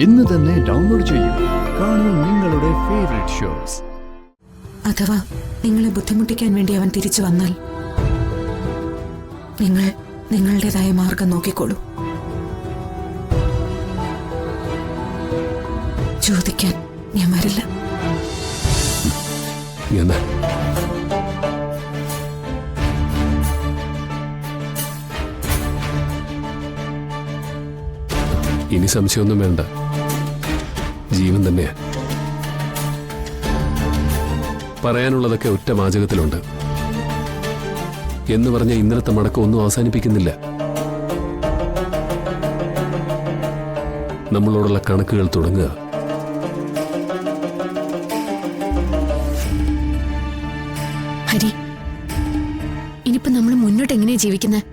ഇന്ന് തന്നെ ഡൗൺലോഡ് ചെയ്യൂ. കാണൂ നിങ്ങളുടെ ഫേവറേറ്റ് ഷോസ്. അഥവാ നിങ്ങളെ ബുദ്ധിമുട്ടിക്കാൻ വേണ്ടി അവൻ തിരിച്ചു വന്നാൽ നിങ്ങൾ നിങ്ങളുടേതായ മാർഗം നോക്കിക്കോളൂ. ചോദിക്കാൻ ഞാൻ വരില്ല. ഇനി സംശയമൊന്നും വേണ്ട, ജീവൻ തന്നെയാ. പറയാനുള്ളതൊക്കെ ഒറ്റ വാചകത്തിലുണ്ട് എന്ന് പറഞ്ഞ ഇന്നലത്തെ മടക്കം ഒന്നും അവസാനിപ്പിക്കുന്നില്ല. നമ്മളോടുള്ള കണക്കുകൾ തുടങ്ങുക. ഹരി, ഇനിയിപ്പോ നമ്മൾ മുന്നോട്ട് എങ്ങനെയാ ജീവിക്കുന്നത്?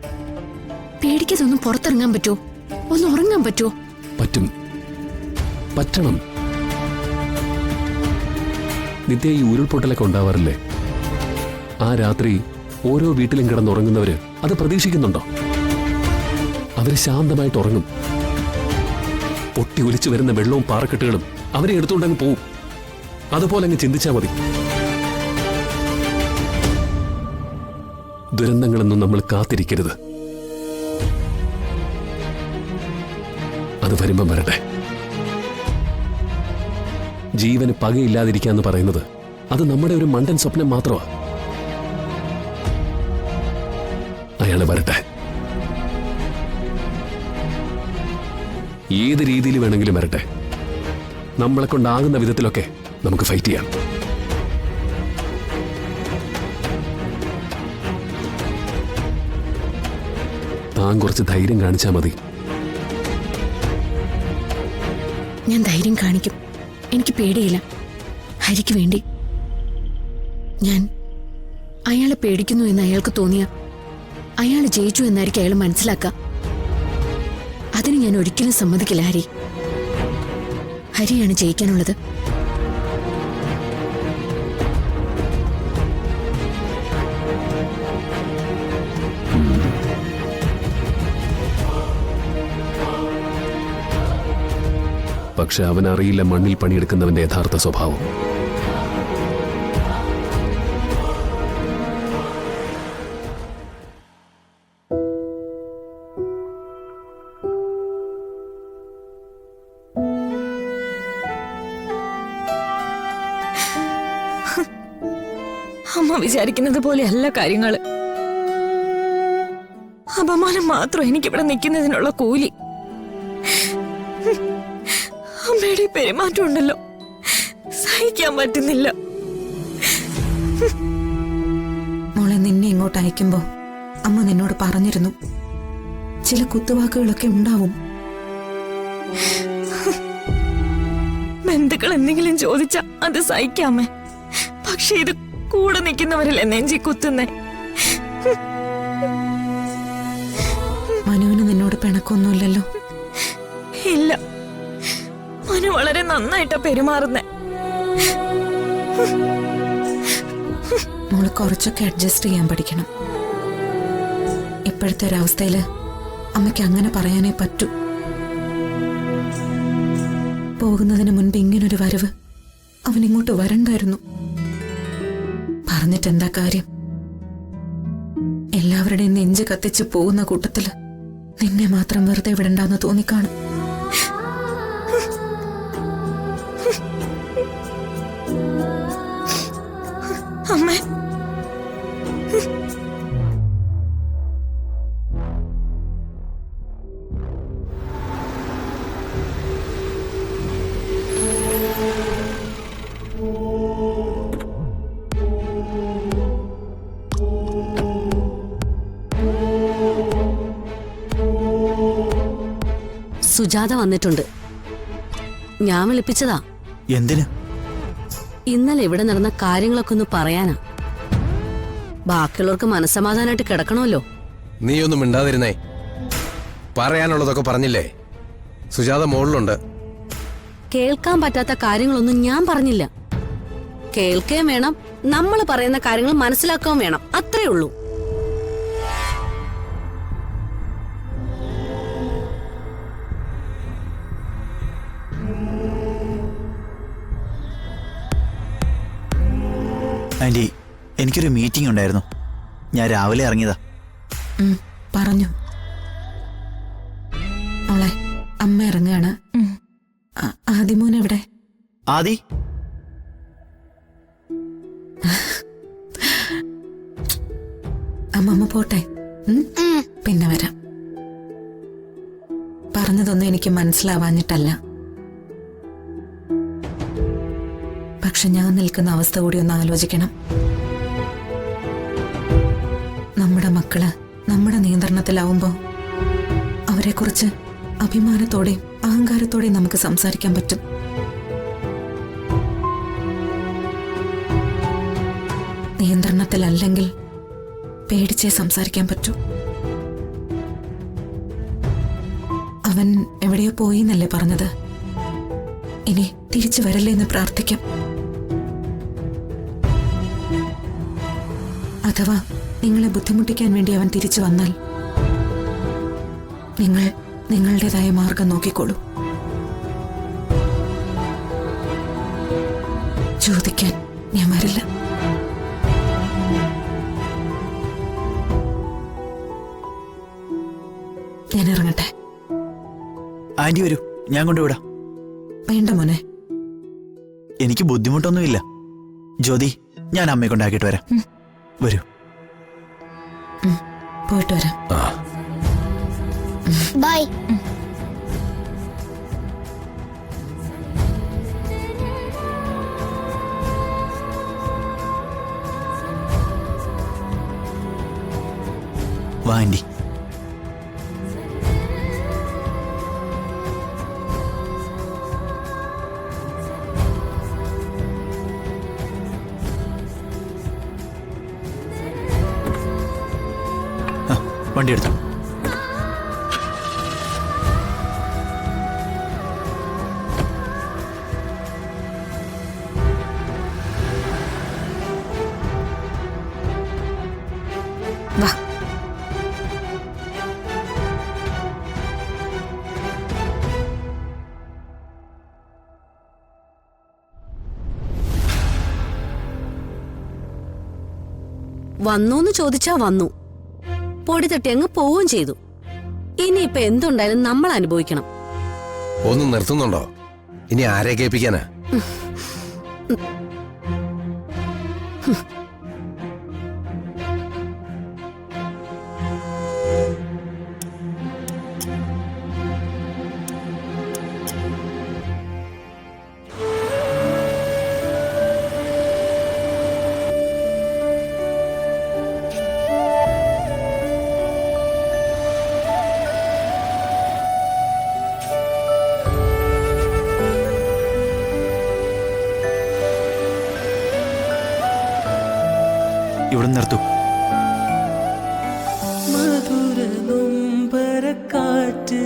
പേടിക്കാതെ ഒന്നും പുറത്തിറങ്ങാൻ പറ്റുമോ? ഒന്ന് ഉറങ്ങാൻ പറ്റുമോ? പറ്റും, പറ്റണം. നിത്യ ഈ ഉരുൾപൊട്ടലൊക്കെ ഉണ്ടാവാറില്ലേ? ആ രാത്രി ഓരോ വീട്ടിലും കിടന്നുറങ്ങുന്നവര് അത് പ്രതീക്ഷിക്കുന്നുണ്ടോ? അവര് ശാന്തമായിട്ട് ഉറങ്ങും. പൊട്ടി ഒലിച്ചു വരുന്ന വെള്ളവും പാറക്കെട്ടുകളും അവരെ എടുത്തുകൊണ്ടങ്ങ് പോവും. അതുപോലെ അങ്ങ് ചിന്തിച്ചാൽ മതി. ദുരന്തങ്ങളൊന്നും നമ്മൾ കാത്തിരിക്കരുത്. അത് വരുമ്പം വരട്ടെ. ജീവന് പകയില്ലാതിരിക്കാന്ന് പറയുന്നത് അത് നമ്മുടെ ഒരു മണ്ടൻ സ്വപ്നം മാത്രമാണ്. അയാള് വരട്ടെ. ഏത് രീതിയിൽ വേണമെങ്കിലും വരട്ടെ. നമ്മളെ കൊണ്ടാകുന്ന വിധത്തിലൊക്കെ നമുക്ക് ഫൈറ്റ് ചെയ്യാം. താൻ കുറച്ച് ധൈര്യം കാണിച്ചാൽ മതി. ഞാൻ ധൈര്യം കാണിക്കും. എനിക്ക് പേടിയില്ല. ഹരിക്ക് വേണ്ടി. ഞാൻ അയാളെ പേടിക്കുന്നു എന്ന് അയാൾക്ക് തോന്നിയ അയാൾ ജയിച്ചു എന്നായിരിക്കും അയാൾ മനസ്സിലാക്കുക. അതിന് ഞാൻ ഒരിക്കലും സമ്മതിക്കില്ല. ഹരിയാണ് ജയിക്കാനുള്ളത്. പക്ഷെ അവനറിയില്ല മണ്ണിൽ പണിയെടുക്കുന്നവന്റെ യഥാർത്ഥ സ്വഭാവം. അമ്മ വിചാരിക്കുന്നത് പോലെയല്ല കാര്യങ്ങള്. അപമാനം മാത്രം എനിക്കിവിടെ നിൽക്കുന്നതിനുള്ള കൂലി. അമ്മയുടെ പെരുമാറ്റം ഉണ്ടല്ലോ, സഹിക്കാൻ പറ്റുന്നില്ല. മോളെ, നിന്നെ ഇങ്ങോട്ട് അയക്കുമ്പോ അമ്മ നിന്നോട് പറഞ്ഞിരുന്നു, ചില കുത്തുവാക്കുകളൊക്കെ ഉണ്ടാവും. ബന്ധുക്കൾ എന്തെങ്കിലും ചോദിച്ചാ അത് സഹിക്കാമേ. പക്ഷെ ഇത് കൂടെ നിൽക്കുന്നവരല്ലേ നെഞ്ചി കുത്തുന്നേ. മനുവിന് നിന്നോട് പിണക്കൊന്നുമില്ലല്ലോ? ഇല്ല, മനു വളരെ നന്നായിട്ടാ പെരുമാറുന്നേ. മോള് കുറച്ചൊക്കെ അഡ്ജസ്റ്റ് ചെയ്യാൻ പഠിക്കണം. ഇപ്പോഴത്തെ ഒരവസ്ഥയില് അമ്മയ്ക്ക് അങ്ങനെ പറയാനേ പറ്റൂ. പോകുന്നതിന് മുൻപ് ഇങ്ങനൊരു വരവ് അവനിങ്ങോട്ട് വരണ്ടായിരുന്നു. പറഞ്ഞിട്ടെന്താ കാര്യം? എല്ലാവരുടെയും നെഞ്ച് കത്തിച്ച് പോകുന്ന കൂട്ടത്തില് നിന്നെ മാത്രം വെറുതെ വിടണ്ടെന്ന് തോന്നിക്കാണും. അമ്മേ, സുജാത വന്നിട്ടുണ്ട്. ഞാൻ വിളിപ്പിച്ചതാ. എന്തിന്? ഇന്നലെ ഇവിടെ നടന്ന കാര്യങ്ങളൊക്കെ ഒന്ന് പറയാനാ. ബാക്കിയുള്ളവർക്ക് മനസ്സമാധാനമായിട്ട് കിടക്കണമല്ലോ. നീ ഒന്നും മിണ്ടാതിരുന്നേ. പറയാനുള്ളതൊക്കെ പറഞ്ഞില്ലേ? സുജാത മോളിലുണ്ട്. കേൾക്കാൻ പറ്റാത്ത കാര്യങ്ങളൊന്നും ഞാൻ പറഞ്ഞില്ല. കേൾക്കുകയും വേണം, നമ്മൾ പറയുന്ന കാര്യങ്ങൾ മനസ്സിലാക്കുകയും വേണം. അത്രേ ഉള്ളൂ. ആന്റി, എനിക്കൊരു മീറ്റിംഗ് ഉണ്ടായിരുന്നു. ഞാൻ രാവിലെ ഇറങ്ങിയതാ. പറഞ്ഞു. മോളെ, അമ്മ ഇറങ്ങാണ്. ആദിമോൻ എവിടെ? ആദി, അമ്മമ്മ പോട്ടെ. പിന്നെ വരാം. പറഞ്ഞതൊന്നും എനിക്ക് മനസ്സിലാവാഞ്ഞിട്ടല്ല. പക്ഷെ ഞാൻ നിൽക്കുന്ന അവസ്ഥ കൂടി ഒന്ന് ആലോചിക്കണം. നമ്മുടെ മക്കള് നമ്മുടെ നിയന്ത്രണത്തിലാവുമ്പോ അവരെക്കുറിച്ച് അഭിമാനത്തോടെയും അഹങ്കാരത്തോടെയും നമുക്ക് സംസാരിക്കാൻ പറ്റും. നിയന്ത്രണത്തിലല്ലെങ്കിൽ പേടിച്ചേ സംസാരിക്കാൻ പറ്റൂ. അവൻ എവിടെയോ പോയി എന്നല്ലേ പറഞ്ഞത്? ഇനി തിരിച്ചു വരല്ലേ എന്ന് പ്രാർത്ഥിക്കാം. അഥവാ നിങ്ങളെ ബുദ്ധിമുട്ടിക്കാൻ വേണ്ടി അവൻ തിരിച്ചു വന്നാൽ നിങ്ങൾ നിങ്ങളുടേതായ മാർഗം നോക്കിക്കോളൂ. ചോദിക്കാൻ ഞാൻ വരില്ല. ഞാൻ ഇറങ്ങട്ടെ. ആന്റി വരൂ, ഞാൻ കൊണ്ടുവിടാം. വേണ്ട മോനെ. എനിക്ക് ബുദ്ധിമുട്ടൊന്നുമില്ല. ജ്യോതി, ഞാൻ അമ്മയെ കൊണ്ടാക്കിയിട്ട് വരാം. വരൂ. പോയിട്ട് വരാം. ബൈ. വാ ആന്റി. വണ്ടി എടുത്തു. വാ. വന്നൂന്ന് ചോദിച്ചാ വന്നു, പൊടി തട്ടി അങ്ങ് പോവുകയും ചെയ്തു. ഇനിയിപ്പൊ എന്തുണ്ടായാലും നമ്മൾ അനുഭവിക്കണം. ഒന്ന് നിർത്തുന്നുണ്ടോ? ഇനി ആരെ കേൾപ്പിക്കാനാ? ഇവിടെ നിർത്തൂ. മധുര നൊമ്പരക്കാറ്റ്